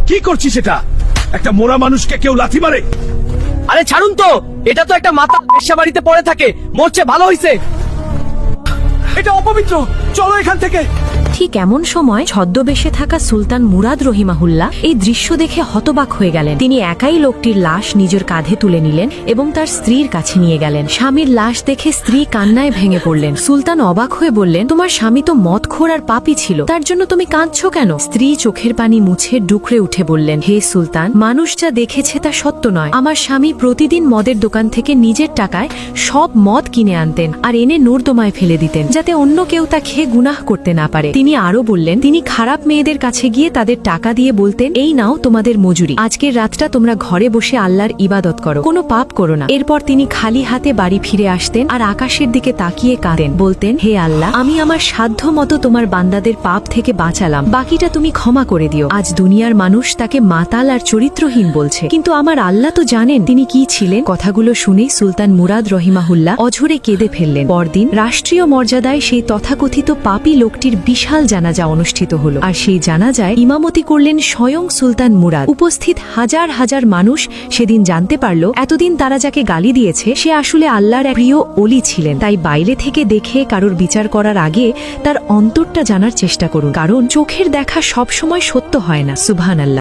কি করছিস এটা? একটা মোরা মানুষকে কেউ লাথি মারে? আরে ছাড়ুন তো, এটা তো একটা মাথা বেশ্যা বাড়িতে পড়ে থাকে, মরছে ভালো হইছে। এটা অপবিত্র, চলো এখান থেকে। ঠিক এমন সময় ছদ্মবেশে থাকা সুলতান মুরাদ রহিমাহুল্লাহ এই দৃশ্য দেখে হতবাক হয়ে গেলেন। তিনি একাই লোকটির লাশ নিজের কাঁধে তুলে নিলেন এবং তার স্ত্রীর কাছে নিয়ে গেলেন। স্বামীর লাশ দেখে স্ত্রী কান্নায় ভেঙে পড়লেন। সুলতান অবাক হয়ে বললেন, তোমার স্বামী তো মদখোর আর পাপী ছিল, তার জন্য তুমি কাঁদছো কেন? স্ত্রী চোখের পানি মুছে ডুকরে উঠে বললেন, হে সুলতান, মানুষ যা দেখেছে তা সত্য নয়। আমার স্বামী প্রতিদিন মদের দোকান থেকে নিজের টাকায় সব মদ কিনে আনতেন আর এনে নর্দমায় ফেলে দিতেন, যাতে অন্য কেউ তা খেয়ে গুনাহ করতে না পারে। তিনি আরো বললেন, তিনি খারাপ মেয়েদের কাছে গিয়ে তাদের টাকা দিয়ে বলতেন, এই নাও তোমাদের মজুরি, আজকের রাতটা তোমরা ঘরে বসে আল্লাহর ইবাদত করো, কোনো পাপ করো না। এরপর তিনি খালি হাতে বাড়ি ফিরে আসতেন আর আকাশের দিকে তাকিয়ে কাঁদেন, বলতেন, হে আল্লাহ, আমি আমার সাধ্য মতো তোমার বান্দাদের পাপ থেকে বাঁচালাম, বাকিটা তুমি ক্ষমা করে দিও। আজ দুনিয়ার মানুষ তাকে মাতাল আর চরিত্রহীন বলছে, কিন্তু আমার আল্লাহ তো জানেন তিনি কি ছিলেন। কথাগুলো শুনেই সুলতান মুরাদ রহিমাহুল্লাহ অঝরে কেঁদে ফেললেন। পরদিন রাষ্ট্রীয় মর্যাদায় সেই তথাকথিত পাপী লোকটির বিশাল জানাজা অনুষ্ঠিত হল, আর সেই জানাজায় ইমামতি করলেন স্বয়ং সুলতান মুরাদ। উপস্থিত হাজার হাজার মানুষ সেদিন জানতে পারল, এতদিন তারা যাকে গালি দিয়েছে সে আসলে আল্লাহর এক প্রিয় ওলি ছিলেন। তাই বাইরে থেকে দেখে কারোর বিচার করার আগে তার অন্তরটা জানার চেষ্টা করুন, কারণ চোখের দেখা সবসময় সত্য হয় না। সুবহানাল্লাহ।